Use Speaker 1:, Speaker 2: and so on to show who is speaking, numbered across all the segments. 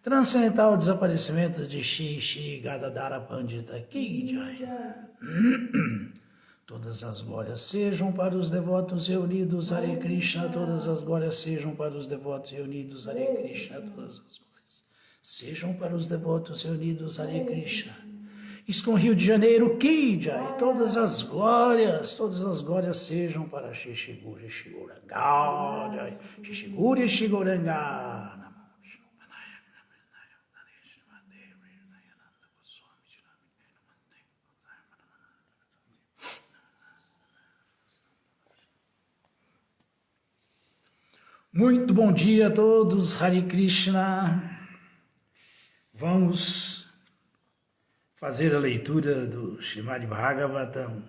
Speaker 1: Transcendental desaparecimento de Shri Gadadhara Pandita Ki Jai. Todas as glórias sejam para os devotos reunidos, Hare Krishna. Todas as glórias sejam para os devotos reunidos, Hare Krishna. Todas as glórias sejam para os devotos reunidos, Hare Krishna. ISKCON Rio de Janeiro, Ki Jai. Todas as glórias sejam para Shishiguri Shiguranga Jai. Shishiguri Shiguranga. Muito bom dia a todos, Hare Krishna. Vamos fazer a leitura do Srimad Bhagavatam,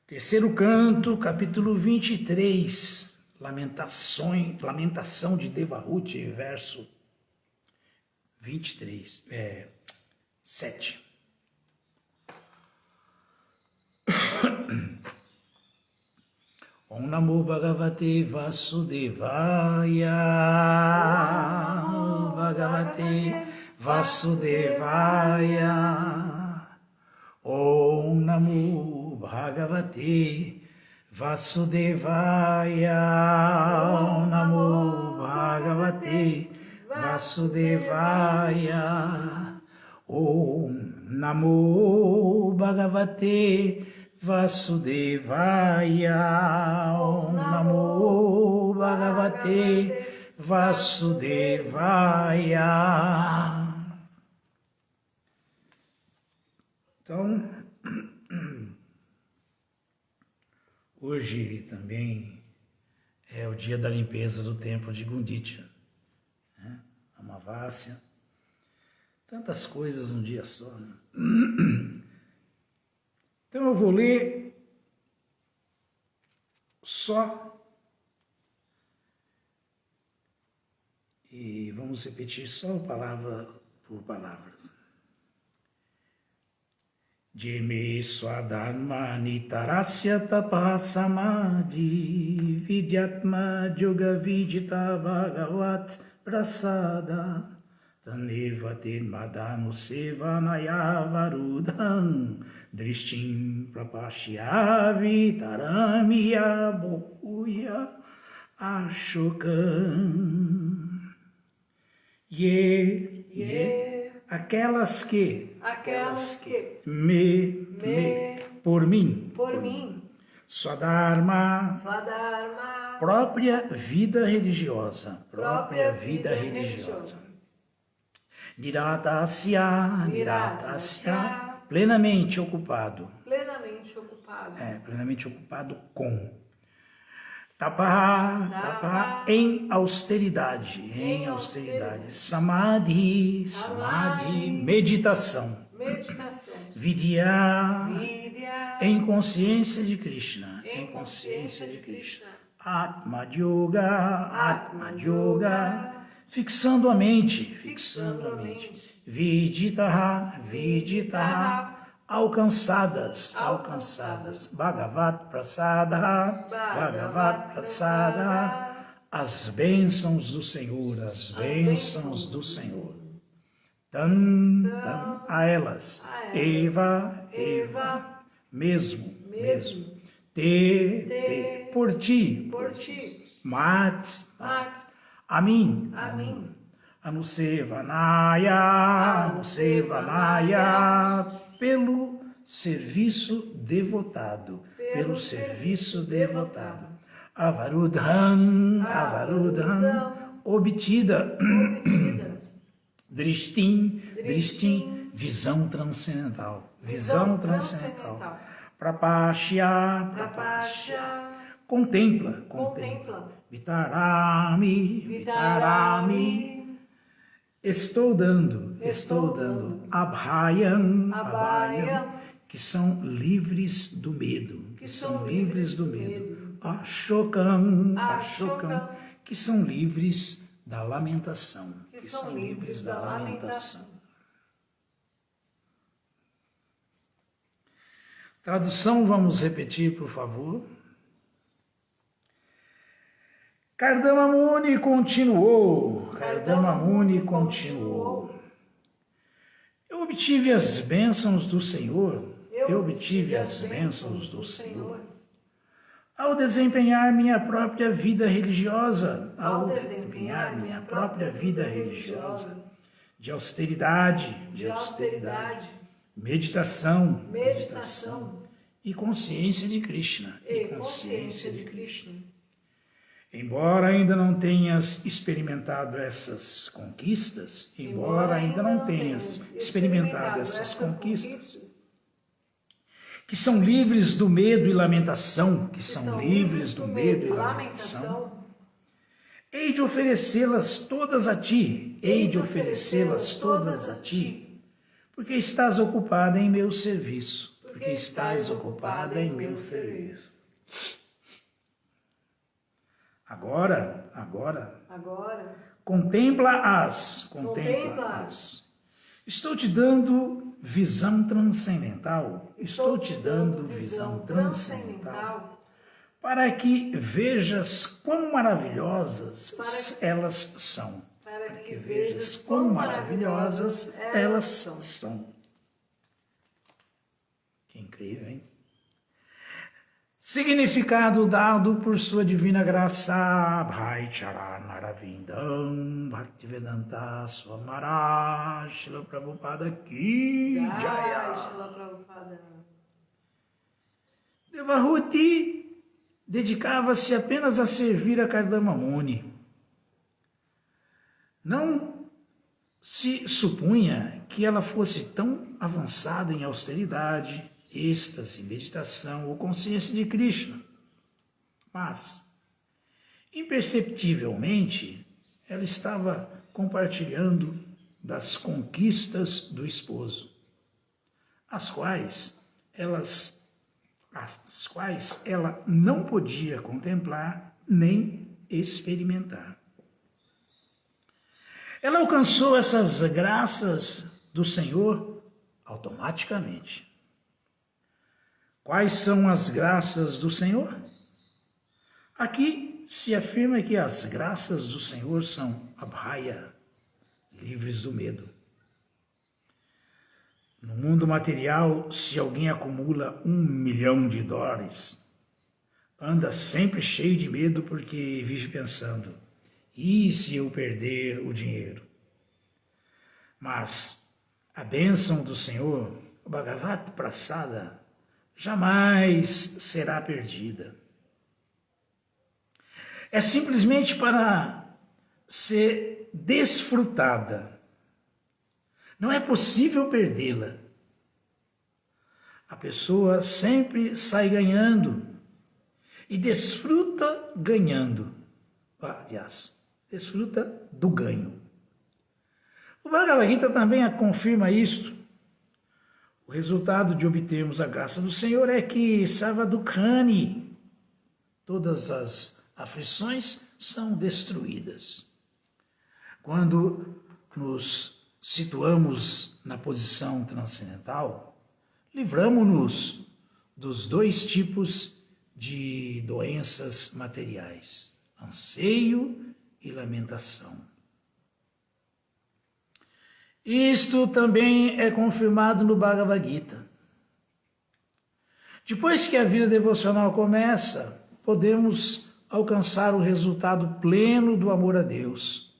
Speaker 1: terceiro canto, capítulo 23, Lamentação de Devahuti, verso 7. Om Namo Bhagavate Vasudevaya. Om Bhagavate Vasudevaya. Om Namo Bhagavate Vasudevaya. Om Namo Bhagavate Vasudevaya. Om Namo Bhagavate Vasudevaya. Om Namo Bhagavate Vasudevaya. Então, hoje também é o dia da limpeza do templo de Gundicha, né? Amavasya, tantas coisas num dia só, né? Então eu vou ler só e vamos repetir só palavra por palavras. Jeme swadharma nitarasya tapasamadhi vidyatma yoga vidita bhagavat prasada tanevate madanu sevanaya varudham drishtim prapashyavi taramya bhuya ashokam. Aquelas que me por mim, Swadharma, própria vida religiosa, Niratasya, plenamente ocupado com. Tapa, em austeridade, Samadhi, meditação. Vidya, em consciência de Krishna, Atma Yoga, fixando a mente, Viditaha, alcançadas, Bhagavat Prasada, as bênçãos do Senhor, Tan, a elas, Eva, mesmo, Te, por ti, Mat, a mim, Anusevanaya, pelo serviço devotado, Avarudhan, obtida, Drishtim, visão transcendental, Prapashya, contempla, Vitarami, estou dando, Abhayam, que são livres do medo, Ashokam, que são livres da lamentação, Tradução, vamos repetir, por favor. Kardama Muni continuou. Eu obtive as bênçãos do Senhor. Ao desempenhar minha própria vida religiosa. De austeridade. Meditação. E consciência de Krishna. Embora ainda não tenhas experimentado essas conquistas, que são livres do medo e lamentação, hei de oferecê-las todas a ti, porque estás ocupada em meu serviço. Agora, contempla-as. Estou te dando visão transcendental. Para que vejas quão maravilhosas elas são. Que incrível, hein? Significado dado por sua divina graça, Bhai Charan Aravindam Bhaktivedanta Swami Maharaj Srila Prabhupada Ki Jaya. Devahuti dedicava-se apenas a servir a Kardama Muni. Não se supunha que ela fosse tão avançada em austeridade, êxtase, meditação ou consciência de Krishna. Mas, imperceptivelmente, ela estava compartilhando das conquistas do esposo, as quais ela não podia contemplar nem experimentar. Ela alcançou essas graças do Senhor automaticamente. Quais são as graças do Senhor? Aqui se afirma que as graças do Senhor são abhaya, livres do medo. No mundo material, se alguém acumula $1 milhão, anda sempre cheio de medo porque vive pensando, e se eu perder o dinheiro? Mas a bênção do Senhor, o Bhagavat Prasada, jamais será perdida. É simplesmente para ser desfrutada. Não é possível perdê-la. A pessoa sempre sai ganhando e desfruta ganhando. Aliás, desfruta do ganho. O Bhagavad Gita também confirma isto. O resultado de obtermos a graça do Senhor é que Sarvadukhani, todas as aflições são destruídas. Quando nos situamos na posição transcendental, livramo-nos dos 2 tipos de doenças materiais, anseio e lamentação. Isto também é confirmado no Bhagavad Gita. Depois que a vida devocional começa, podemos alcançar o resultado pleno do amor a Deus.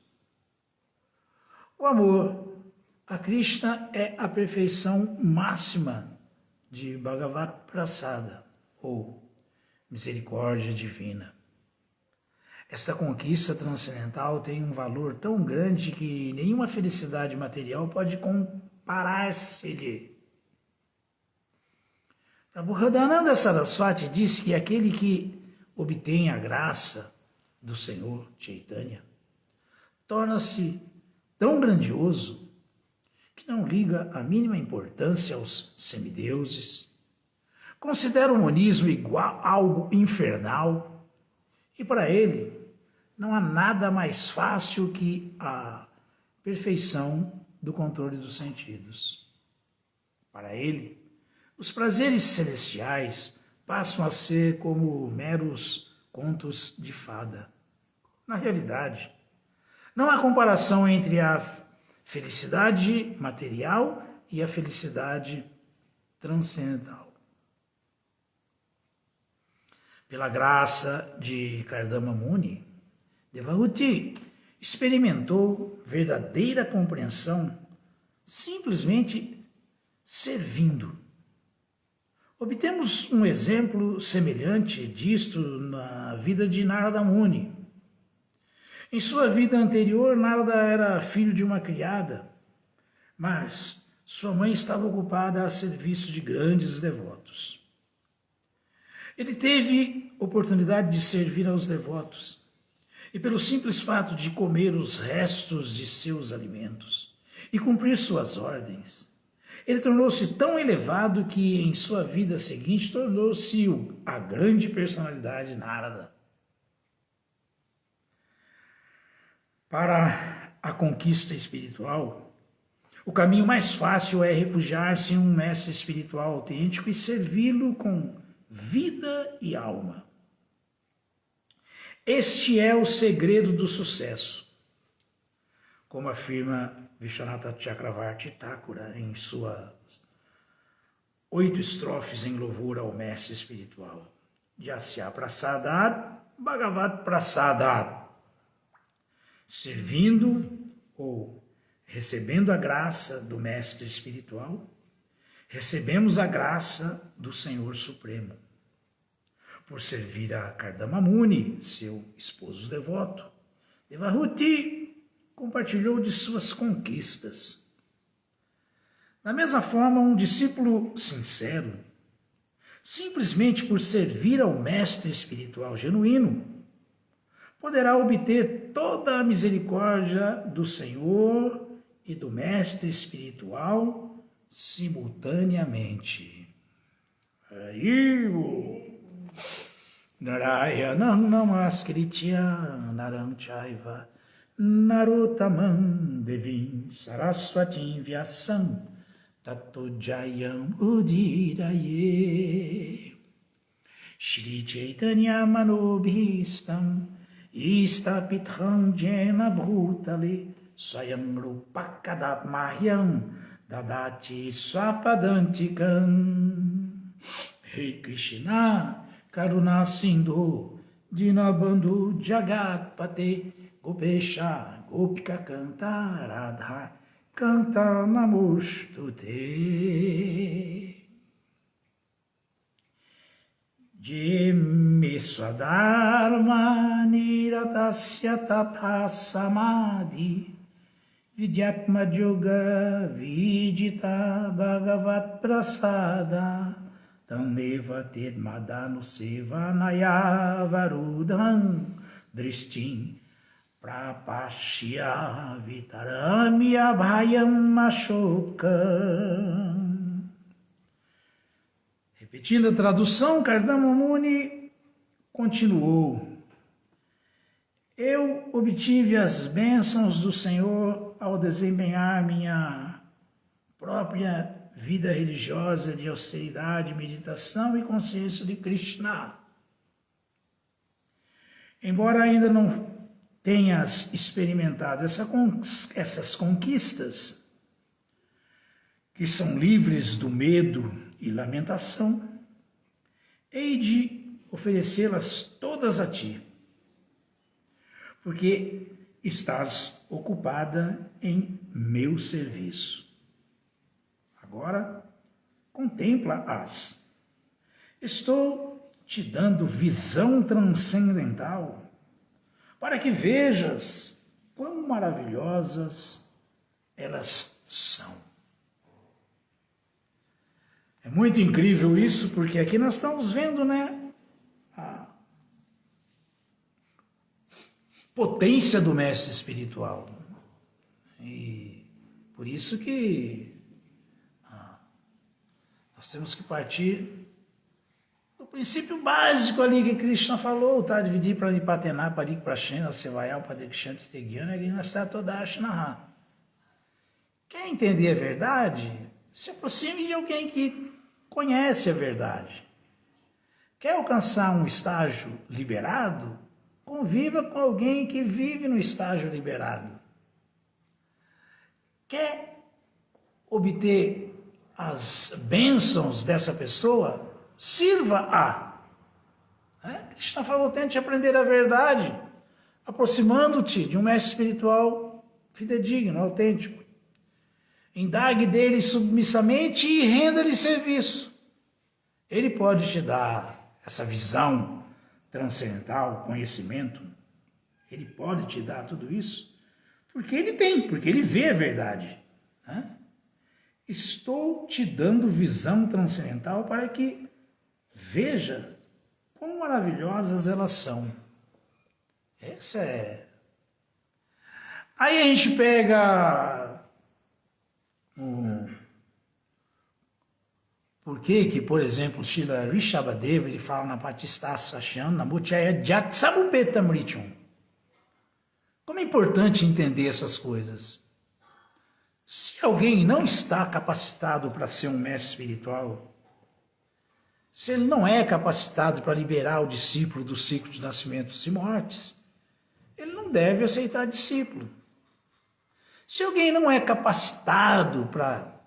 Speaker 1: O amor a Krishna é a perfeição máxima de Bhagavat Prasada, ou misericórdia divina. Esta conquista transcendental tem um valor tão grande que nenhuma felicidade material pode comparar-se-lhe. Prabhupada Saraswati diz que aquele que obtém a graça do Senhor Chaitanya torna-se tão grandioso que não liga a mínima importância aos semideuses, considera o monismo igual algo infernal, e para ele não há nada mais fácil que a perfeição do controle dos sentidos. Para ele, os prazeres celestiais passam a ser como meros contos de fada. na realidade. Não há comparação entre a felicidade material e a felicidade transcendental. Pela graça de Kardama Muni, Devahuti experimentou verdadeira compreensão simplesmente servindo. Obtemos um exemplo semelhante disto na vida de Narada Muni. Em sua vida anterior, Narada era filho de uma criada, mas sua mãe estava ocupada a serviço de grandes devotos. Ele teve oportunidade de servir aos devotos, e pelo simples fato de comer os restos de seus alimentos e cumprir suas ordens, ele tornou-se tão elevado que em sua vida seguinte tornou-se a grande personalidade Narada. Para a conquista espiritual, o caminho mais fácil é refugiar-se em um mestre espiritual autêntico e servi-lo com vida e alma. Este é o segredo do sucesso, como afirma Vishwanatha Chakravarti Thakura em suas 8 estrofes em louvor ao mestre espiritual. Jasya Prasadat Bhagavat Prasadat. Servindo ou recebendo a graça do mestre espiritual, recebemos a graça do Senhor Supremo. Por servir a Kardama Muni, seu esposo devoto, Devahuti compartilhou de suas conquistas. Da mesma forma, um discípulo sincero, simplesmente por servir ao mestre espiritual genuíno, poderá obter toda a misericórdia do Senhor e do mestre espiritual simultaneamente. Narayanam namaskritya naram chaiva narottamam devim saraswatim vyasam tato jayam udiraye. Shri Chaitanya manobhistam istapitham jena bhutale swayam rupakadap mahyam dadati swapadantikam. Rei Krishna Karuna Sindhu Dinabandhu Jagatpate Gopesha Gopika Canta Radha Canta Namostute. Jeme Swadharma Niratasya Tapasamadi Vidyatma Yoga Vidita Bhagavat Prasada Tameva Tedmadanu Sevanaya Varudhan Drishtim Prapashya Vitarami Abhayam Ashokam. Repetindo a tradução, Kardama Muni continuou: eu obtive as bênçãos do Senhor ao desempenhar minha própria vida religiosa de austeridade, meditação e consciência de Krishna. Embora ainda não tenhas experimentado essas conquistas, que são livres do medo e lamentação, hei de oferecê-las todas a ti, porque estás ocupada em meu serviço. Agora, contempla-as. Estou te dando visão transcendental para que vejas quão maravilhosas elas são. É muito incrível isso, porque aqui nós estamos vendo, a potência do mestre espiritual. E por isso que nós temos que partir do princípio básico ali que Krishna falou, tá? Dividir para Nipatená, Parik Prashena, Sevayal, Padekshant, Tegyana, Ginastatodarshanaha. Quer entender a verdade? Se aproxime de alguém que conhece a verdade. Quer alcançar um estágio liberado? conviva com alguém que vive no estágio liberado. Quer obter as bênçãos dessa pessoa? Sirva-a. Krishna falou, tente aprender a verdade, aproximando-te de um mestre espiritual fidedigno, autêntico. Indague dele submissamente e renda-lhe serviço. Ele pode te dar essa visão transcendental, conhecimento. Ele pode te dar tudo isso, porque ele tem, porque ele vê a verdade. Estou te dando visão transcendental para que veja quão maravilhosas elas são. Essa é. Aí a gente pega por que, por exemplo, Srila Rishabhadeva, ele fala na Patistasa Shyam, Namuchaya Jatsamupetamrityum. Como é importante entender essas coisas. Se alguém não está capacitado para ser um mestre espiritual, se ele não é capacitado para liberar o discípulo do ciclo de nascimentos e mortes, ele não deve aceitar discípulo. Se alguém não é capacitado para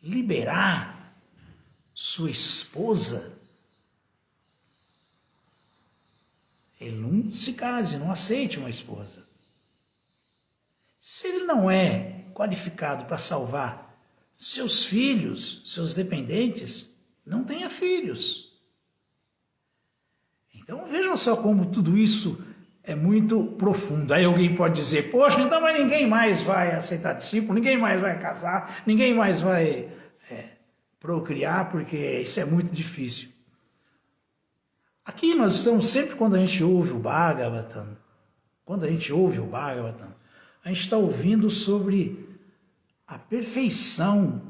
Speaker 1: liberar sua esposa, ele não se case, não aceite uma esposa. Se ele não é qualificado para salvar seus filhos, seus dependentes, não tenha filhos. Então vejam só como tudo isso é muito profundo. Aí alguém pode dizer, poxa, então mas ninguém mais vai aceitar discípulo, ninguém mais vai casar, ninguém mais vai procriar, porque isso é muito difícil. Aqui nós estamos sempre, quando a gente ouve o Bhagavatam, a gente está ouvindo sobre a perfeição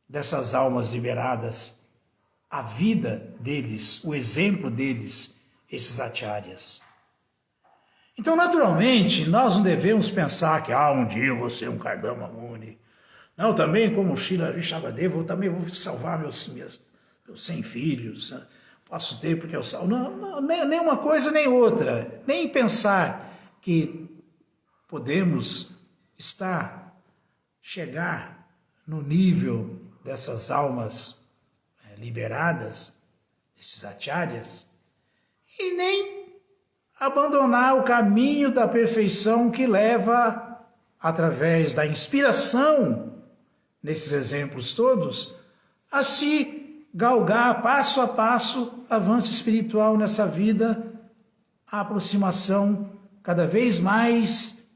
Speaker 1: dessas almas liberadas, a vida deles, o exemplo deles, esses acharyas. Então, naturalmente, nós não devemos pensar que um dia eu vou ser um Kardama Muni. Não, também como Srila Rishabhadeva, eu também vou salvar meus 100 filhos. Posso ter porque eu salvo. Não, nem uma coisa nem outra. Nem pensar que podemos chegar no nível dessas almas liberadas, desses acharyas, e nem abandonar o caminho da perfeição que leva, através da inspiração, nesses exemplos todos, a se galgar passo a passo avanço espiritual nessa vida, a aproximação cada vez mais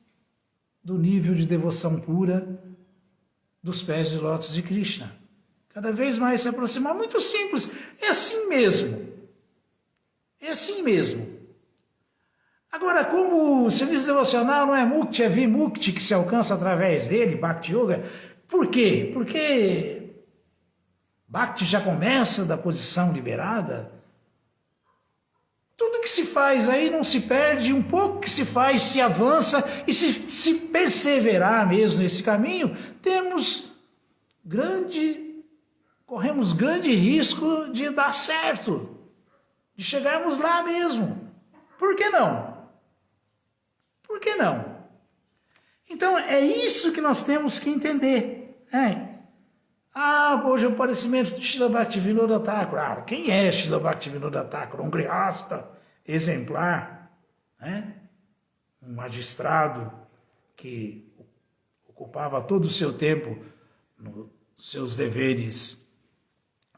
Speaker 1: do nível de devoção pura dos pés de lótus de Krishna. Cada vez mais se aproximar, muito simples, é assim mesmo. É assim mesmo. Agora, como o serviço devocional não é mukti, é vimukti que se alcança através dele, Bhakti Yoga, por quê? Porque Bhakti já começa da posição liberada. Tudo que se faz aí não se perde, um pouco que se faz se avança, e se perseverar mesmo nesse caminho, corremos grande risco de dar certo, de chegarmos lá mesmo. Por que não? Por que não? Então, é isso que nós temos que entender. Hoje é o aparecimento de Srila Bhaktivinoda Thakur. Quem é Srila Bhaktivinoda Thakur? Um grihasta exemplar, um magistrado que ocupava todo o seu tempo nos seus deveres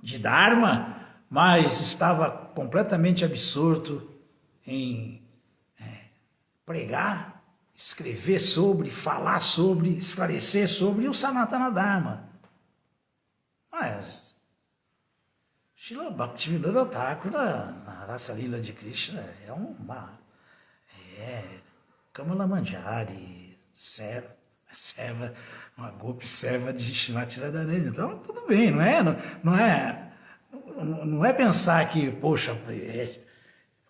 Speaker 1: de Dharma, mas estava completamente absorto em pregar, escrever sobre, falar sobre, esclarecer sobre o Sanatana Dharma. Mas Srila Bhaktivinoda Thakur, na Rasa Lila de Krishna, Kamala Manjari, uma golpe serva de Srimati Radharani. Então, tudo bem, não é pensar que, poxa,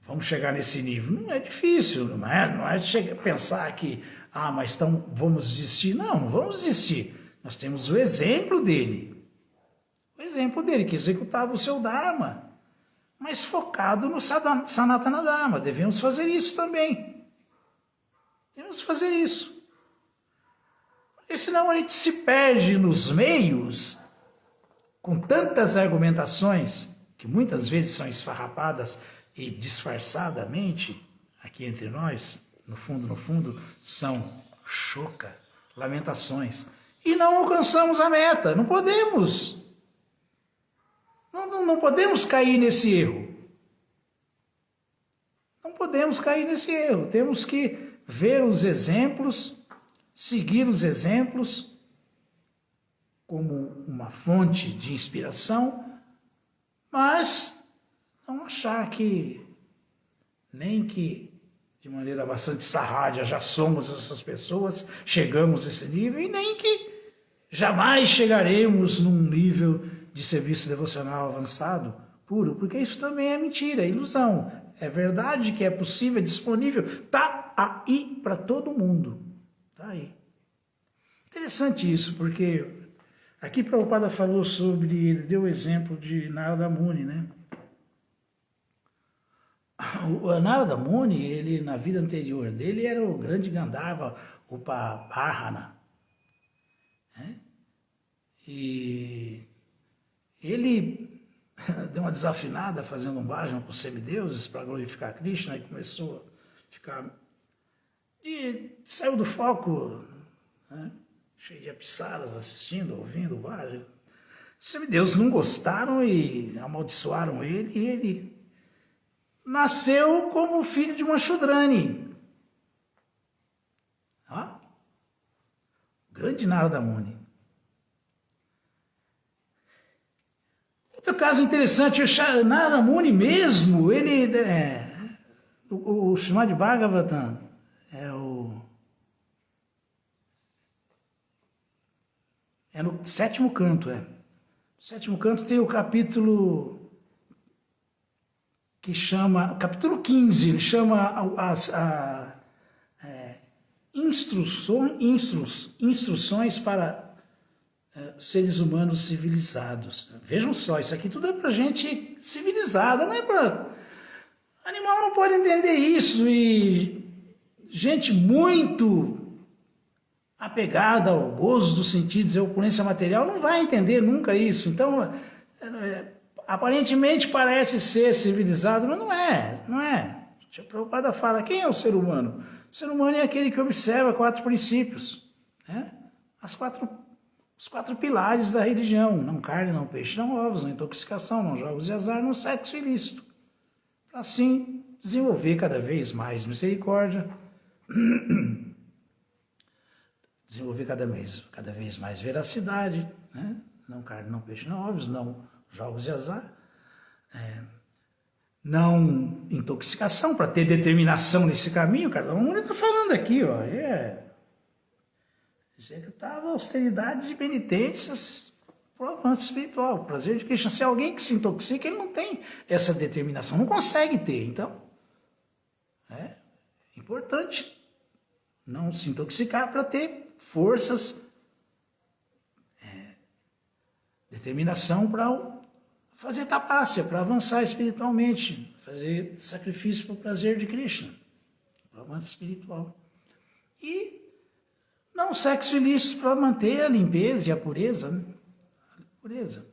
Speaker 1: vamos chegar nesse nível. Não é difícil, não é pensar que, mas então vamos desistir. Não vamos desistir. Nós temos o exemplo dele. O exemplo dele, que executava o seu Dharma. mas focado no Sanatana Dharma. Devemos fazer isso também. Devemos fazer isso. Porque senão a gente se perde nos meios, com tantas argumentações, que muitas vezes são esfarrapadas e disfarçadamente, aqui entre nós, no fundo, são choca, lamentações. E não alcançamos a meta, não podemos. Não podemos cair nesse erro. Não podemos cair nesse erro. Temos que ver os exemplos, seguir os exemplos como uma fonte de inspiração, mas não achar que, nem que de maneira bastante sarrádia já somos essas pessoas, chegamos a esse nível, e nem que jamais chegaremos num nível de serviço devocional avançado, puro, porque isso também é mentira, é ilusão. É verdade que é possível, é disponível, está aí para todo mundo. Está aí. Interessante isso, porque aqui Prabhupada falou sobre, ele deu o exemplo de Narada Muni, né? O Narada Muni, ele na vida anterior dele era o grande Gandharva Upavarhana, né? E ele deu uma desafinada fazendo um bhajan para os semideuses, para glorificar Krishna, e começou a ficar... saiu do foco, né? Cheio de apsaras assistindo, ouvindo o bhajan. Os semideuses não gostaram e amaldiçoaram ele, e ele nasceu como filho de uma Shudrani. Grande Narada Muni. Outro caso interessante, o Narada Muni mesmo, ele, o Srimad Bhagavatam, é no 7º canto, No 7º canto tem o capítulo que chama, capítulo 15, ele chama instruções para seres humanos civilizados. Vejam só, isso aqui tudo é para gente civilizada, não é para... Animal não pode entender isso, e gente muito apegada ao gozo dos sentidos e à opulência material não vai entender nunca isso. Então, aparentemente parece ser civilizado, mas não é, não é. O Prabhupada fala, quem é o ser humano? O ser humano é aquele que observa 4 princípios, né? Os 4 pilares da religião: não carne, não peixe, não ovos, não intoxicação, não jogos de azar, não sexo ilícito. Para assim desenvolver cada vez mais misericórdia, desenvolver cada vez mais veracidade, né? Não carne, não peixe, não ovos, não jogos de azar, não intoxicação, para ter determinação nesse caminho. Cada um está falando aqui, ó, executava austeridades e penitências para o avanço espiritual, o prazer de Krishna. Se alguém que se intoxica, ele não tem essa determinação, não consegue ter. Então, é importante não se intoxicar para ter forças, determinação para fazer tapácia, para avançar espiritualmente, fazer sacrifício para o prazer de Krishna, para o avanço espiritual. E não sexo ilícito para manter a limpeza e a pureza, né? A pureza.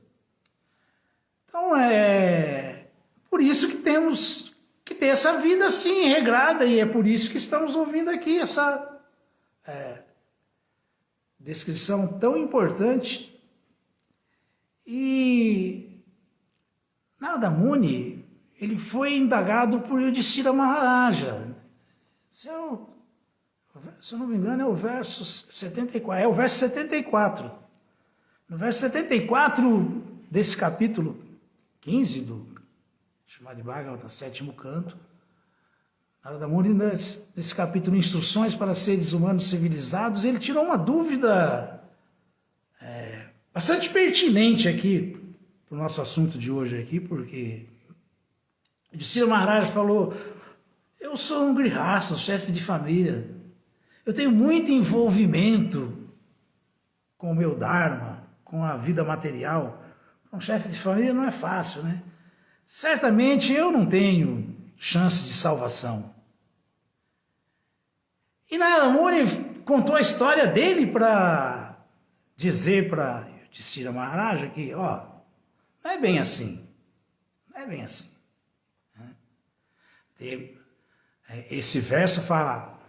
Speaker 1: Então, é por isso que temos que ter essa vida assim, regrada, e é por isso que estamos ouvindo aqui essa descrição tão importante. E Narada Muni, ele foi indagado por Yudhishthira Maharaja. Se eu não me engano, é o verso 74. É o verso 74. No verso 74 desse capítulo 15 do Srimad Bhagavatam, 7º canto, Narada Muni, nesse capítulo Instruções para Seres Humanos Civilizados, ele tirou uma dúvida bastante pertinente aqui para o nosso assunto de hoje aqui, porque Yudhishthira Maharaj falou: eu sou um grihasta, um chefe de família, eu tenho muito envolvimento com o meu dharma, com a vida material. Um chefe de família não é fácil, né? certamente eu não tenho chance de salvação. E Narada Muni contou a história dele para dizer para Yudhishthira Maharaja que, ó, não é bem assim. Não é bem assim. Esse verso fala: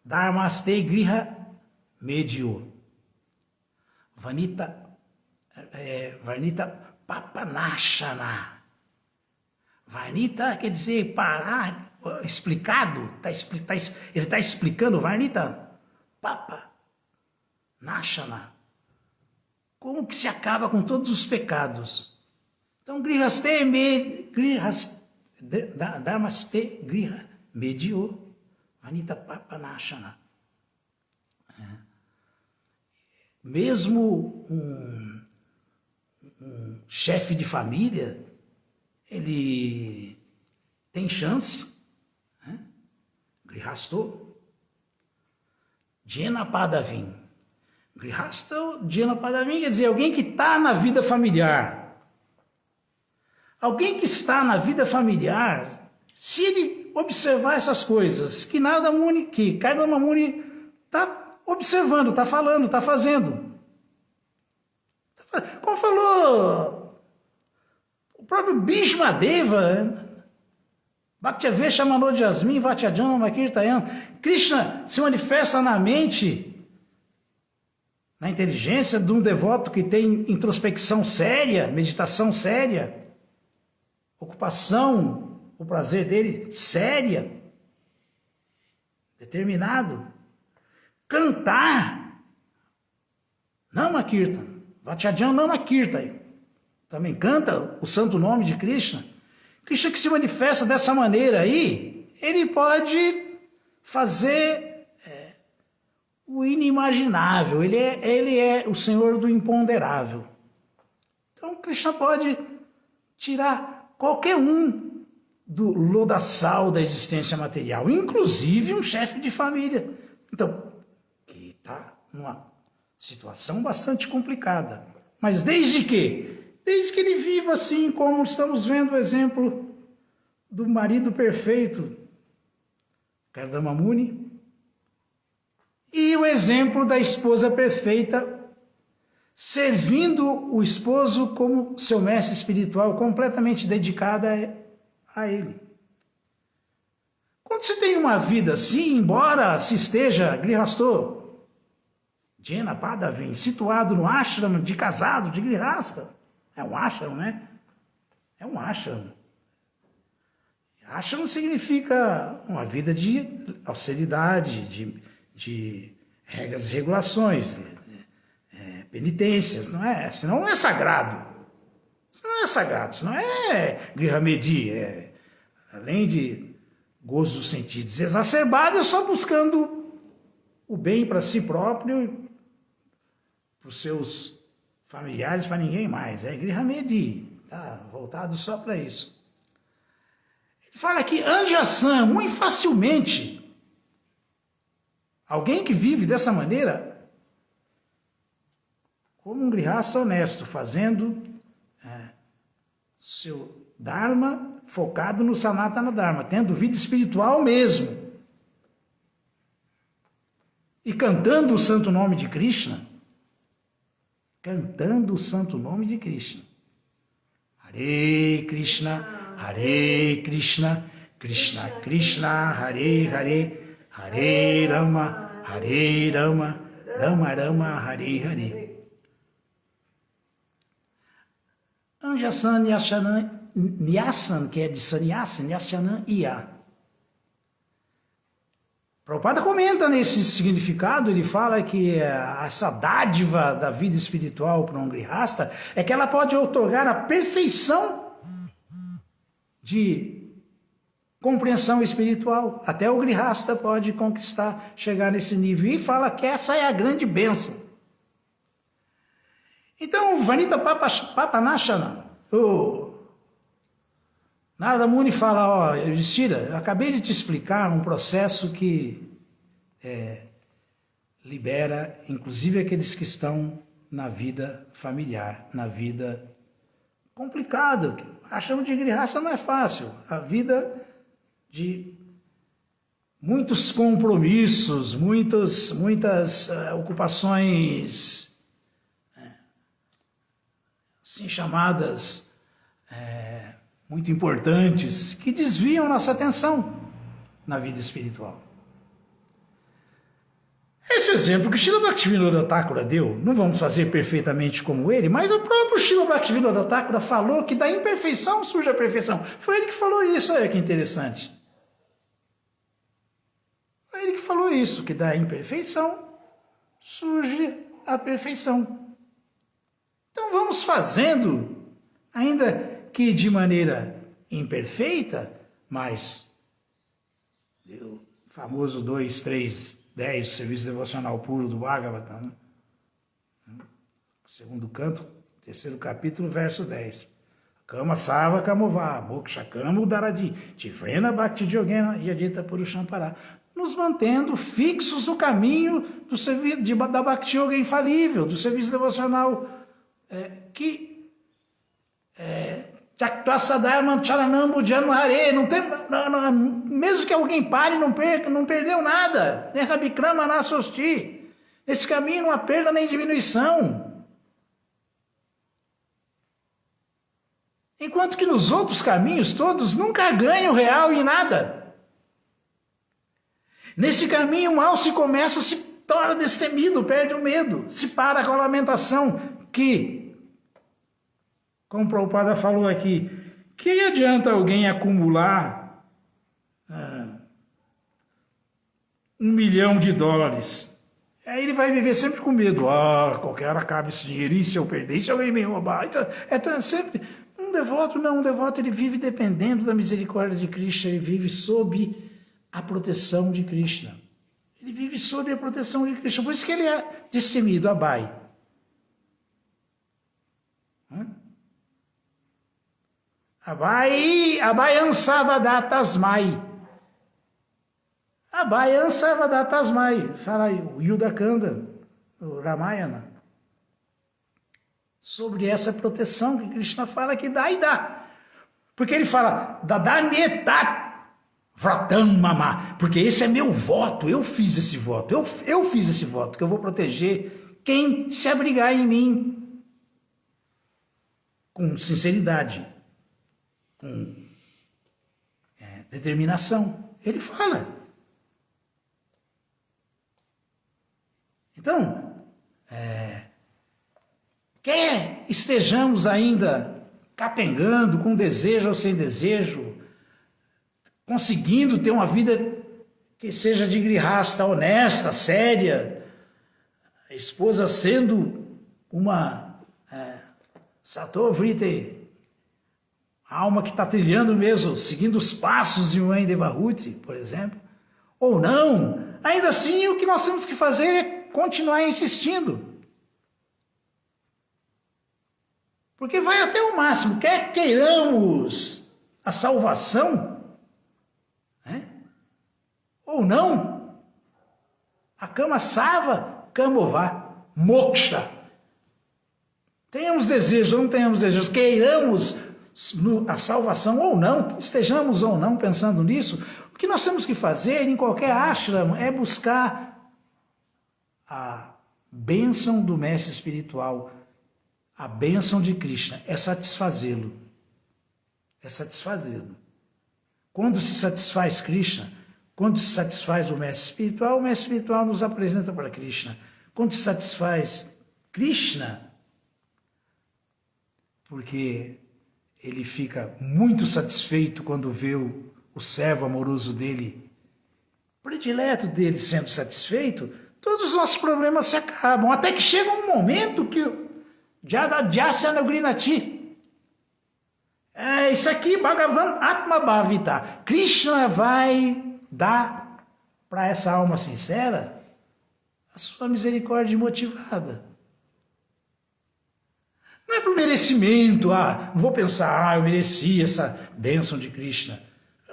Speaker 1: Dharmaste griha medio. Vanita papanashana. Varnita quer dizer parar, explicado. Ele está explicando Varnita papa nashana. Como que se acaba com todos os pecados. Então, Dharmaste griha medio. Vanita papanashana. Mesmo um chefe de família, ele tem chance. Grihasto Jena Padavim. Grihasto Jena Padavim quer dizer alguém que está na vida familiar. Alguém que está na vida familiar, se ele observar essas coisas que Kardama Muni está observando, está falando, está fazendo. Como falou o próprio Bhishma Deva, Bhaktyavesha Manod Yasmin Vatyajana Makirtayan, Krishna se manifesta na mente, na inteligência de um devoto que tem introspecção séria, meditação séria, ocupação, o prazer dele séria, determinado. Cantar, Namakirtan, Vatyajana Namakirtan, também canta o santo nome de Krishna. Krishna que se manifesta dessa maneira aí, ele pode fazer o inimaginável, ele é o Senhor do imponderável. Então Krishna pode tirar qualquer um do lodaçal da existência material, inclusive um chefe de família. Então, está numa situação bastante complicada. Mas desde que ele viva assim, como estamos vendo o exemplo do marido perfeito, Kardama Muni, e o exemplo da esposa perfeita, servindo o esposo como seu mestre espiritual, completamente dedicada a ele. Quando se tem uma vida assim, embora se esteja Grihasto, Jena Padavim, situado no ashram de casado, de Grihasta. É um ashram, né? É um ashram. Ashram significa uma vida de austeridade, de regras e regulações, penitências, não é? Senão não é sagrado. Isso não é sagrado, isso não é Grihamedi, além de gozo dos sentidos exacerbado, é só buscando o bem para si próprio, para os seus familiares, para ninguém mais. É Grihamedi, tá voltado só para isso. Ele fala que Anjasan, muito facilmente, alguém que vive dessa maneira, como um grihasta honesto, fazendo seu Dharma focado no Sanatana Dharma, tendo vida espiritual mesmo, e cantando o santo nome de Krishna, Hare Krishna, Krishna Krishna, Hare Hare, Hare Rama, Rama Rama, Hare Hare. Anjasan Nyasan, que é de Sannyasa, Nyasyanam Iya. Prabhupada comenta nesse significado, ele fala que essa dádiva da vida espiritual para um grihasta é que ela pode outorgar a perfeição de compreensão espiritual. Até o grihasta pode conquistar, chegar nesse nível. E fala que essa é a grande bênção. Então, Vanita Papanashana, o Narada Muni fala, ó, Yudhishthira, eu acabei de te explicar um processo que libera, inclusive, aqueles que estão na vida familiar, na vida complicada, Ashrama de Grihasta não é fácil. A vida de muitos compromissos, muitas ocupações assim chamadas muito importantes, que desviam a nossa atenção na vida espiritual. Esse é o exemplo que Srila Bhaktivinoda Thakura deu. Não vamos fazer perfeitamente como ele, mas o próprio Srila Bhaktivinoda Thakura falou que da imperfeição surge a perfeição. Foi ele que falou isso, olha que interessante. Foi ele que falou isso, que da imperfeição surge a perfeição. Então vamos fazendo, ainda que de maneira imperfeita, mas o famoso 2, 3, 10, serviço devocional puro do Bhagavatam, né? Segundo canto, terceiro capítulo, verso 10. Kama Sava Kamová, Moksha Kama Udaradi, Tivrena Bhakti Yogena Yadita Purushampara, nos mantendo fixos no caminho do serviço da Bhakti Yoga infalível, do serviço devocional que mesmo que alguém pare, não perdeu nada. Nesse caminho não há perda nem diminuição. Enquanto que nos outros caminhos todos nunca ganha o real em nada. Nesse caminho o mal se começa, se torna destemido, perde o medo, se para com a lamentação que, como o Prabhupada falou aqui, que adianta alguém acumular $1 milhão? Aí ele vai viver sempre com medo. Qualquer hora acaba esse dinheiro, e se eu perder, e se alguém me roubar? Então, sempre um devoto ele vive dependendo da misericórdia de Krishna, ele vive sob a proteção de Krishna. Ele vive sob a proteção de Krishna, por isso que ele é destemido, Abai. Abai ansavadatasmai. Abai ansavadatasmai. Fala aí, o Yudakanda, o Ramayana. Sobre essa proteção que Krishna fala que dá e dá. Porque ele fala, Dadanetat Vratam Mama. Porque esse é meu voto, eu fiz esse voto. Eu fiz esse voto, que eu vou proteger quem se abrigar em mim. Com sinceridade. Com determinação. Ele fala. Então, quer estejamos ainda capengando, com desejo ou sem desejo, conseguindo ter uma vida que seja de grihasta, honesta, séria, a esposa sendo uma Satovrite, a alma que está trilhando mesmo, seguindo os passos de Mãe Devahuti, por exemplo, ou não, ainda assim o que nós temos que fazer é continuar insistindo. Porque vai até o máximo, quer queiramos a salvação, ou não, a Kama Sava Kamová, Moksha. Tenhamos desejos ou não tenhamos desejos, queiramos a salvação ou não, estejamos ou não pensando nisso, o que nós temos que fazer em qualquer ashram é buscar a bênção do mestre espiritual, a bênção de Krishna, é satisfazê-lo. É satisfazê-lo. Quando se satisfaz Krishna, quando se satisfaz o mestre espiritual nos apresenta para Krishna. Quando se satisfaz Krishna, porque ele fica muito satisfeito quando vê o servo amoroso dele, predileto dele sendo satisfeito, todos os nossos problemas se acabam, até que chega um momento que Jadadhyasya Nagrinati. Isso aqui, Bhagavan Atma Bhavita. Krishna vai dar para essa alma sincera a sua misericórdia motivada. Não é por merecimento, não vou pensar, eu mereci essa bênção de Krishna.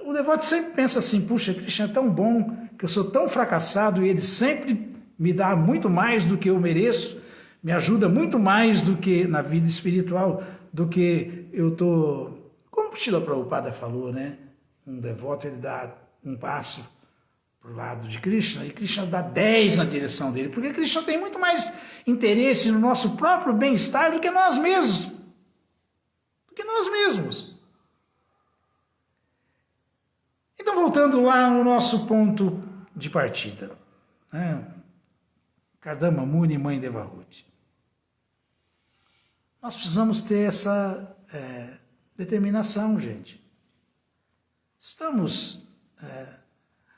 Speaker 1: O devoto sempre pensa assim, puxa, Krishna é tão bom, que eu sou tão fracassado e ele sempre me dá muito mais do que eu mereço, me ajuda muito mais do que na vida espiritual, do que eu estou Como Srila Prabhupada falou, né? Um devoto, ele dá um passo para o lado de Krishna e Krishna dá 10 na direção dele, porque Krishna tem muito mais interesse no nosso próprio bem-estar do que nós mesmos. Do que nós mesmos. Então, voltando lá no nosso ponto de partida, né? Kardama Muni, mãe Devahuti. Nós precisamos ter essa determinação, gente. Estamos...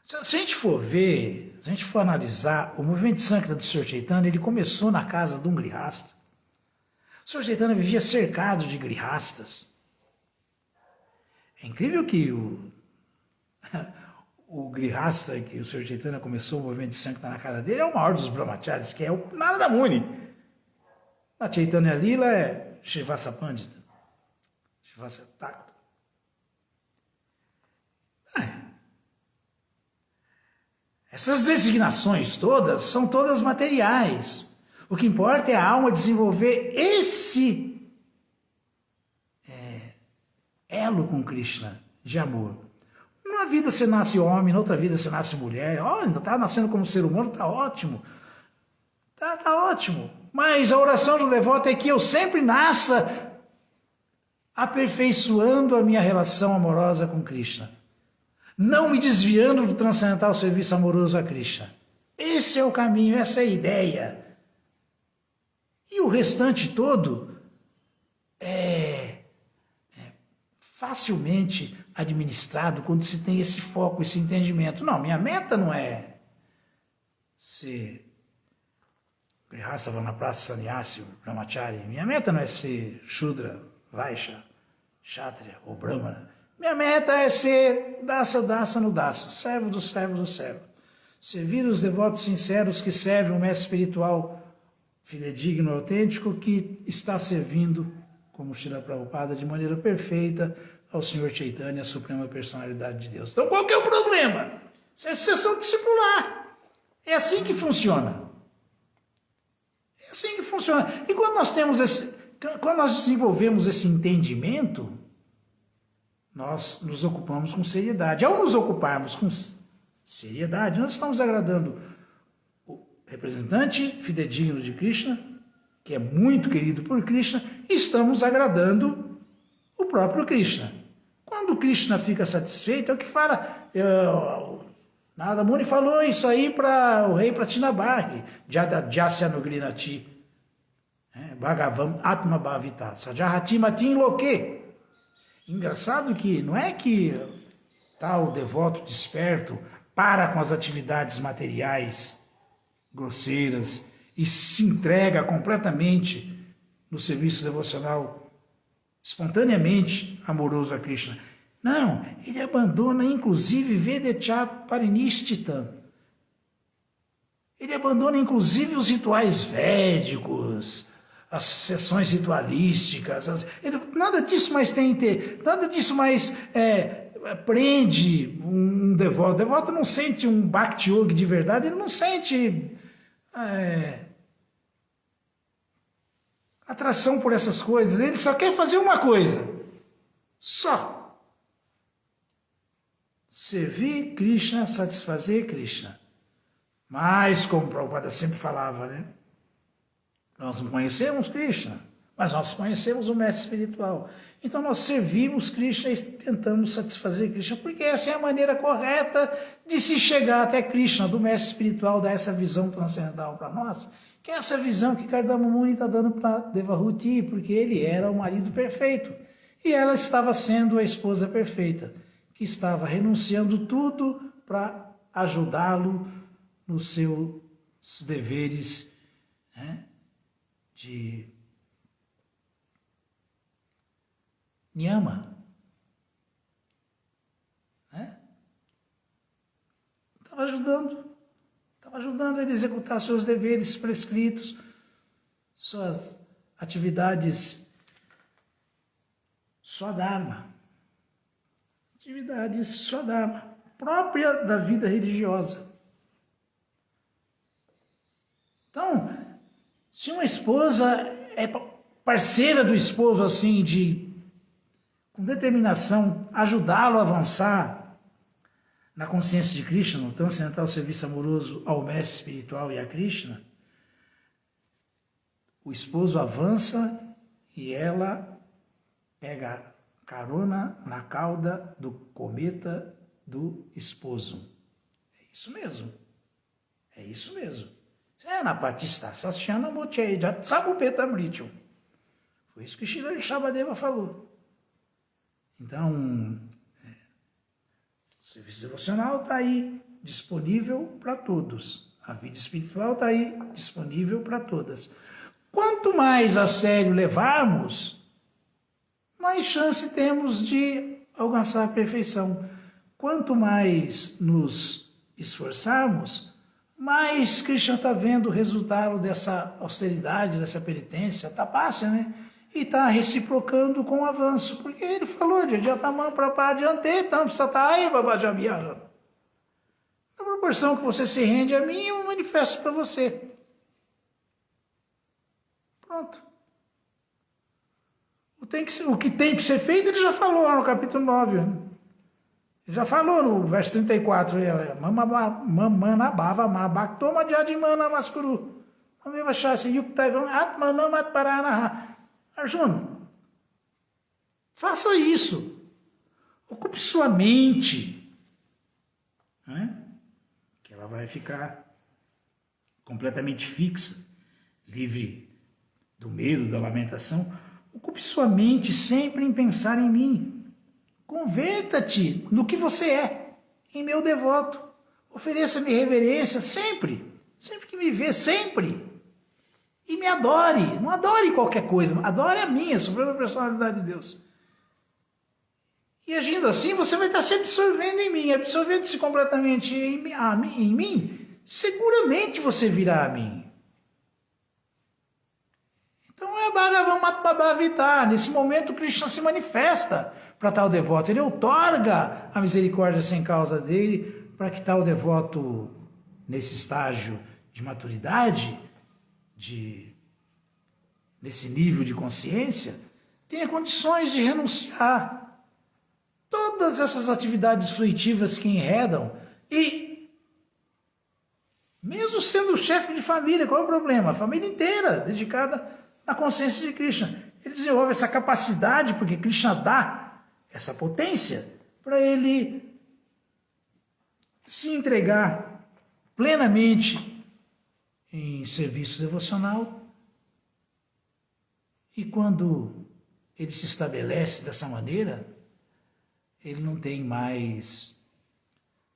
Speaker 1: se a gente for ver, se a gente for analisar, o movimento Sankirtan do Sr. Chaitanya, ele começou na casa de um grihasta. O Sr. Chaitanya vivia cercado de grihastas. É incrível que o grihasta que o Sr. Chaitanya começou o movimento de Sankirtan na casa dele é o maior dos brahmacharis, que é o Narada Muni. A Chaitanya Lila é Srivasa Pandita, Srivasa Thakur. Essas designações todas são todas materiais. O que importa é a alma desenvolver esse elo com Krishna de amor. Numa vida você nasce homem, na outra vida você nasce mulher. Ainda está nascendo como ser humano, está ótimo. Tá ótimo. Mas a oração do devoto é que eu sempre nasça aperfeiçoando a minha relação amorosa com Krishna. Não me desviando do transcendental serviço amoroso a Krishna. Esse é o caminho, essa é a ideia. E o restante todo é facilmente administrado quando se tem esse foco, esse entendimento. Não, minha meta não é ser Grihastha Vanaprastha Sannyasi, Brahmachari. Minha meta não é ser Shudra, Vaishya, Kshatriya ou Brahmana. Minha meta é ser dasa no dasa, servo do servo. Servir os devotos sinceros que servem o mestre espiritual fidedigno, autêntico, que está servindo, como Srila Prabhupada, de maneira perfeita ao Senhor Chaitanya, a Suprema Personalidade de Deus. Então, qual que é o problema? Isso é sucessão discipular. É assim que funciona. É assim que funciona. E quando nós desenvolvemos esse entendimento, nós nos ocupamos com seriedade. Ao nos ocuparmos com seriedade, nós estamos agradando o representante fidedigno de Krishna, que é muito querido por Krishna, e estamos agradando o próprio Krishna. Quando Krishna fica satisfeito, é o que fala... Narada Muni falou isso aí para o rei Pratinabarri, Jadadjasya Nugrinati, Bhagavam Atma Bhavita, Sajahati Matin Loke. Engraçado que não é que tal devoto desperto para com as atividades materiais grosseiras e se entrega completamente no serviço devocional, espontaneamente amoroso a Krishna. Não, ele abandona inclusive Vedecha Parinishtitam. Ele abandona inclusive os rituais védicos, as sessões ritualísticas, nada disso mais nada disso mais prende um devoto. O devoto não sente um Bhakti Yogi de verdade, ele não sente atração por essas coisas, ele só quer fazer uma coisa, só. Servir Krishna, satisfazer Krishna. Mas, como o Prabhupada sempre falava, né? Nós não conhecemos Krishna, mas nós conhecemos o mestre espiritual. Então nós servimos Krishna e tentamos satisfazer Krishna, porque essa é a maneira correta de se chegar até Krishna, do mestre espiritual, dar essa visão transcendental para nós, que é essa visão que Kardama Muni está dando para Devahuti, porque ele era o marido perfeito e ela estava sendo a esposa perfeita, que estava renunciando tudo para ajudá-lo nos seus deveres, de Niyama. Estava ajudando ele a executar seus deveres prescritos, suas atividades Swadharma. Atividades Swadharma, própria da vida religiosa. Então, se uma esposa é parceira do esposo, assim, com determinação, ajudá-lo a avançar na consciência de Krishna, no transcendental serviço amoroso ao mestre espiritual e a Krishna, o esposo avança e ela pega carona na cauda do cometa do esposo. É isso mesmo. É isso mesmo. Napatista Sasyana Mocheja Samupeta Mrityum. Foi isso que Srila Shabadeva falou. Então, o serviço devocional está aí, disponível para todos. A vida espiritual está aí, disponível para todas. Quanto mais a sério levarmos, mais chance temos de alcançar a perfeição. Quanto mais nos esforçarmos, mais Krishna está vendo o resultado dessa austeridade, dessa penitência, tapasya, né? E está reciprocando com o avanço, porque ele falou de Jatamam Prabha adiante, tam satai babajabhyara. Na proporção que você se rende a mim, eu manifesto para você. Pronto. O que tem que ser feito, ele já falou lá no capítulo 9. Né? Ele já falou no verso 34. Mamanabhava mabhaktoma jadimana maskuru. Amevachasi yuktaivam atmanam atparanaha. Arjuna, faça isso. Ocupe sua mente. Né? Que ela vai ficar completamente fixa, livre do medo, da lamentação. Ocupe sua mente sempre em pensar em mim. Converta-te no que você é, em meu devoto. Ofereça-me reverência sempre, sempre que me vê, sempre. E me adore, não adore qualquer coisa, adore a minha, a suprema personalidade de Deus. E agindo assim, você vai estar se absorvendo em mim, absorvendo-se completamente em mim, seguramente você virá a mim. Então é Bhagavan Matbhavavita. Nesse momento, Krishna se manifesta para tal devoto. Ele outorga a misericórdia sem causa dele para que tal devoto, nesse estágio de maturidade, nesse nível de consciência, tenha condições de renunciar todas essas atividades fruitivas que enredam e, mesmo sendo o chefe de família, qual é o problema? A família inteira dedicada na consciência de Krishna. Ele desenvolve essa capacidade, porque Krishna dá essa potência para ele se entregar plenamente em serviço devocional. E quando ele se estabelece dessa maneira, ele não tem mais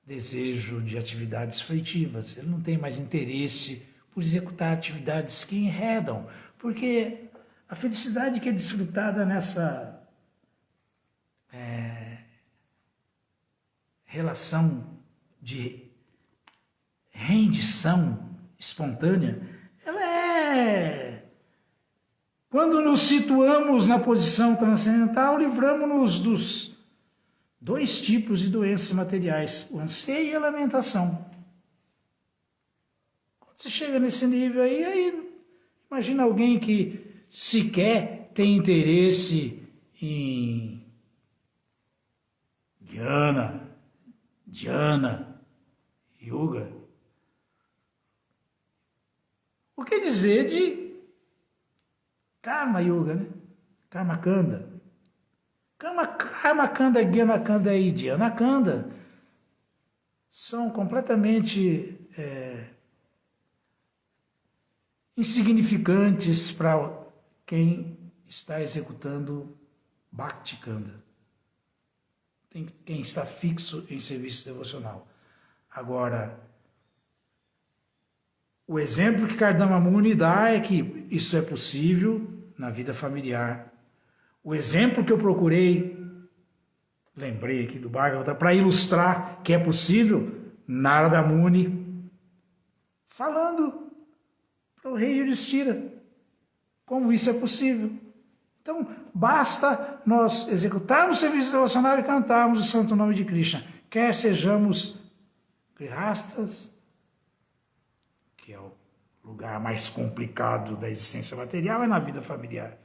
Speaker 1: desejo de atividades fruitivas, ele não tem mais interesse por executar atividades que enredam, porque a felicidade que é desfrutada nessa relação de rendição espontânea, ela é... Quando nos situamos na posição transcendental, livramos-nos dos dois tipos de doenças materiais, o anseio e a lamentação. Quando você chega nesse nível aí imagina alguém que sequer tem interesse em Dhyana, Yoga. O que dizer de Karma Yoga, né? Karma Kanda. Karma Kanda, Jnana Kanda e Dhyana Kanda são completamente insignificantes para quem está executando Bhakti Kanda. Quem está fixo em serviço devocional. Agora, o exemplo que Kardama Muni dá é que isso é possível na vida familiar. O exemplo que eu lembrei aqui do Bhagavata, para ilustrar que é possível, Narada Muni, falando para o rei Yudhishthira como isso é possível. Então, basta nós executarmos o serviço devocional e cantarmos o santo nome de Krishna. Quer sejamos grihastas, que é o lugar mais complicado da existência material, é na vida familiar.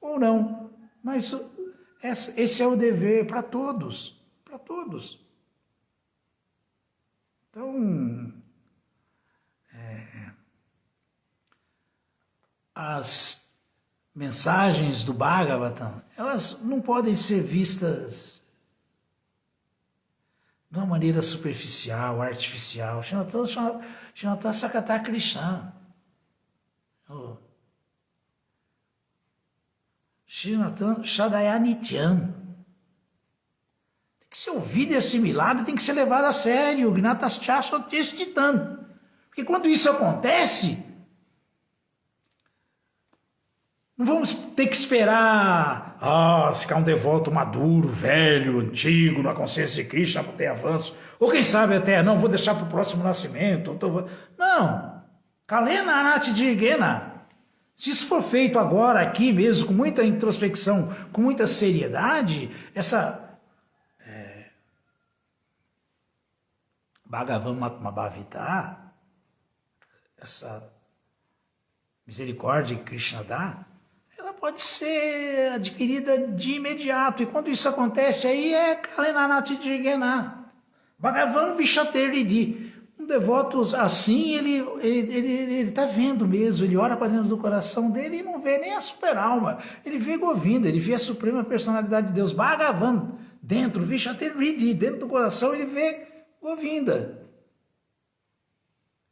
Speaker 1: Ou não. Mas Esse é o dever para todos, para todos. Então, as mensagens do Bhagavatam, elas não podem ser vistas de uma maneira superficial, artificial. Shinata Sakata Krishna. Shinata Shadaya Nityan. Tem que ser ouvido e assimilado, tem que ser levado a sério. Gnataschashotistitan. Porque quando isso acontece, não vamos ter que esperar ficar um devoto maduro, velho, antigo, na consciência de Krishna para ter avanço. Ou quem sabe até, não, vou deixar para o próximo nascimento. Não. Kalena Anati Dirgena. Se isso for feito agora, aqui mesmo, com muita introspecção, com muita seriedade, essa Bhagavan Matmabhavita, essa misericórdia que Krishna dá, ela pode ser adquirida de imediato. E quando isso acontece, aí é Kalenanati Dirgena. Bhagavan Vishateridi. Um devoto assim, ele está vendo mesmo, ele ora para dentro do coração dele e não vê nem a super-alma. Ele vê Govinda, ele vê a suprema personalidade de Deus. Bhagavan, dentro, Vishateridi, dentro do coração, ele vê Govinda.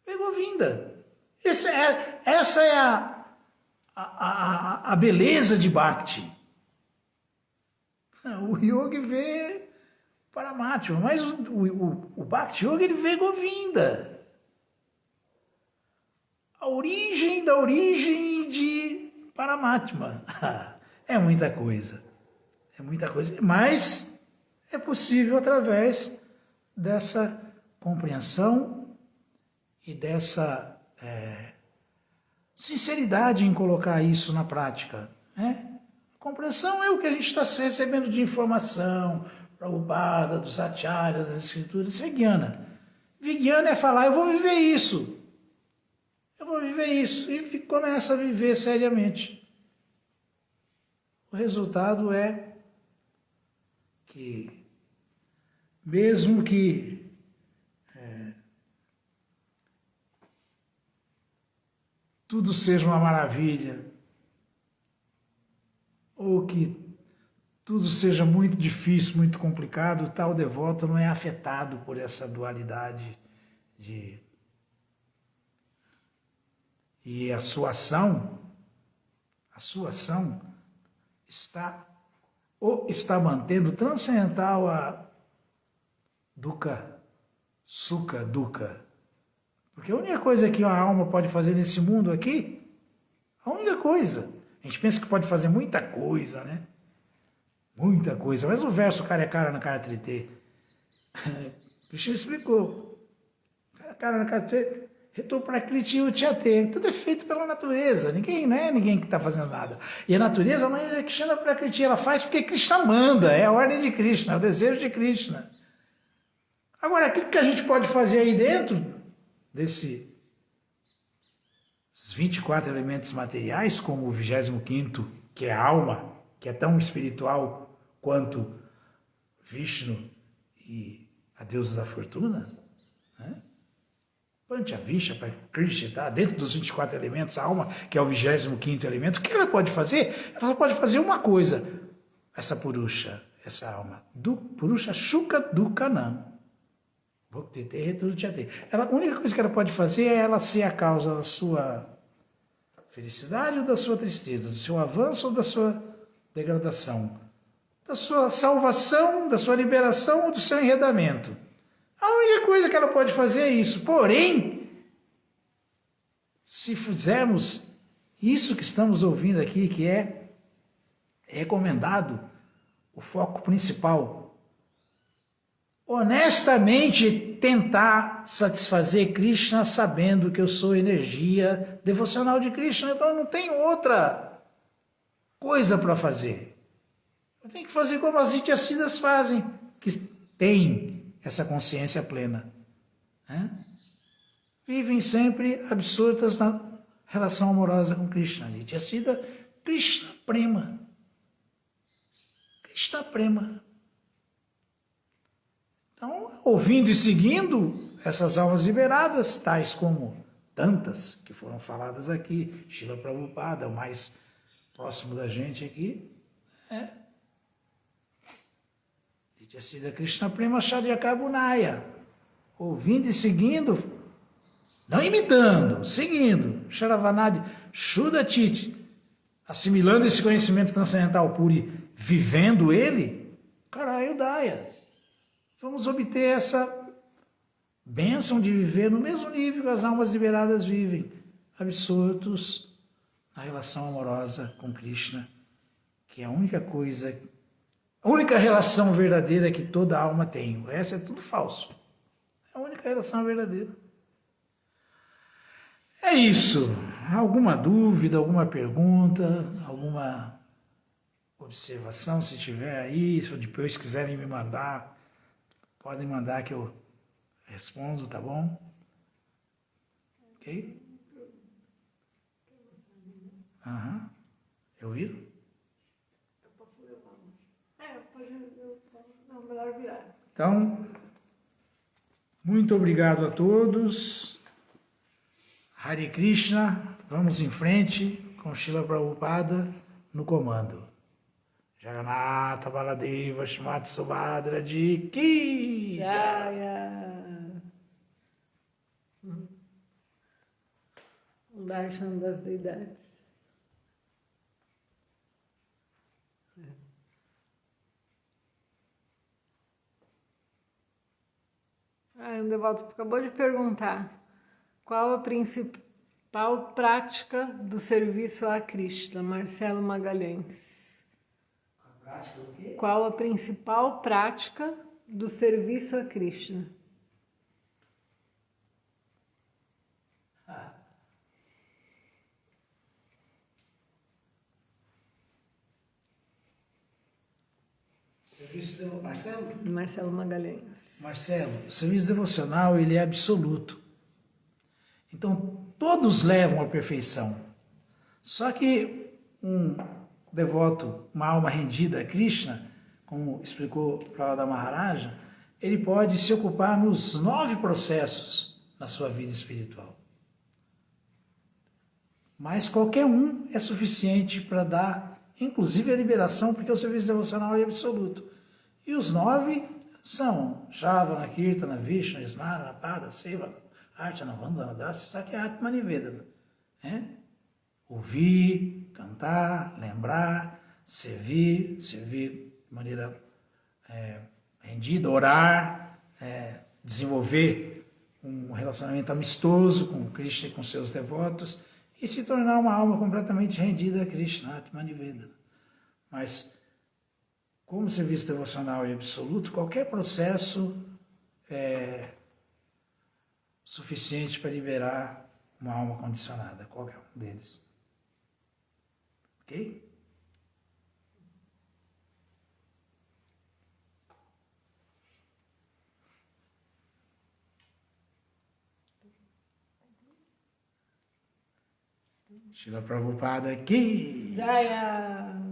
Speaker 1: Vê Govinda. Essa é a beleza de Bhakti. O yogi vê Paramatma, mas o Bhakti Yoga ele vê Govinda. A origem da origem de Paramatma. É muita coisa. É muita coisa. Mas é possível através dessa compreensão e dessa sinceridade em colocar isso na prática. Né? A compreensão é o que a gente está recebendo de informação, Prabhupada, dos acharyas, das escrituras, isso é Jnana. Vijnana é falar, eu vou viver isso. Eu vou viver isso. E começa a viver seriamente. O resultado é que, mesmo que tudo seja uma maravilha, ou que tudo seja muito difícil, muito complicado, tal devoto não é afetado por essa dualidade e a sua ação está mantendo transcendental a dukkha, sukha, dukkha. Porque a única coisa que a alma pode fazer nesse mundo aqui, a única coisa, a gente pensa que pode fazer muita coisa, né? Muita coisa, mas o verso cara na cara tritê. Krishna explicou. Cara na cara tritê, retou para Kriti Uchate. Tudo é feito pela natureza. Não é ninguém que está fazendo nada. E a natureza, mas a Krishna para Kriti, ela faz porque Krishna manda. É a ordem de Krishna, é o desejo de Krishna. Agora, o que a gente pode fazer aí dentro desses 24 elementos materiais, como o 25º, que é a alma, que é tão espiritual quanto Vishnu e a deusa da fortuna, né? Panchavisha, Krishna, tá? Dentro dos 24 elementos, a alma, que é o 25º elemento, o que ela pode fazer? Ela pode fazer uma coisa, essa Purusha, essa alma, Purusha Shuka Dukkanam. A única coisa que ela pode fazer é ela ser a causa da sua felicidade ou da sua tristeza, do seu avanço ou da sua degradação, da sua salvação, da sua liberação ou do seu enredamento. A única coisa que ela pode fazer é isso. Porém, se fizermos isso que estamos ouvindo aqui, que é recomendado, o foco principal, honestamente tentar satisfazer Krishna sabendo que eu sou energia devocional de Krishna, então eu não tenho outra coisa para fazer. Eu tenho que fazer como as Nityasiddhas fazem, que têm essa consciência plena. Né? Vivem sempre absortas na relação amorosa com Krishna. Nityasiddha, Krishna Prema. Krishna Prema. Então, ouvindo e seguindo essas almas liberadas, tais como tantas que foram faladas aqui, Srila Prabhupada, o mais próximo da gente aqui, Nityasiddha Krishna Prema Shadyakabunaya, ouvindo e seguindo, não imitando, seguindo, Sharavanadi Shuddhachit, assimilando esse conhecimento transcendental puro e vivendo ele, Karayudaya. Vamos obter essa bênção de viver no mesmo nível que as almas liberadas vivem, absortos na relação amorosa com Krishna, que é a única coisa, a única relação verdadeira que toda alma tem. O resto é tudo falso. É a única relação verdadeira. É isso. Alguma dúvida, alguma pergunta, alguma observação, se tiver aí, se depois quiserem me mandar, podem mandar que eu respondo, tá bom? Ok? Aham. Eu viro?
Speaker 2: Eu posso levar. Não, melhor virar.
Speaker 1: Então, muito obrigado a todos. Hare Krishna, vamos em frente com Srila Prabhupada no comando. Jagannatha Baladeva Shrimati Subhadra Ji Ki
Speaker 2: Jaya! Um darshan das deidades. Um devoto acabou de perguntar qual a principal prática do serviço a Krishna, Marcelo Magalhães.
Speaker 1: A prática o quê?
Speaker 2: Qual a principal prática do serviço a Krishna?
Speaker 1: Serviço de... Marcelo?
Speaker 2: Marcelo Magalhães.
Speaker 1: Marcelo, o serviço devocional ele é absoluto. Então, todos levam à perfeição. Só que um devoto, uma alma rendida a Krishna, como explicou Prahlada Maharaja, ele pode se ocupar nos 9 processos na sua vida espiritual. Mas qualquer um é suficiente para dar, inclusive, a liberação, porque o serviço devocional é absoluto. E os 9 são Shravana, Kirtana, Vishnu, Smara, Pada, Seva, Archana, Vandana, Dasi, Sakyat, Manivedana. Ouvir, cantar, lembrar, servir de maneira rendida, orar, desenvolver um relacionamento amistoso com Krishna e com seus devotos e se tornar uma alma completamente rendida a Krishna, Atma Nivedana. Mas, como serviço devocional é absoluto, qualquer processo é suficiente para liberar uma alma condicionada, qualquer um deles. Ok? Srila Prabhupada aqui.
Speaker 2: Jaya!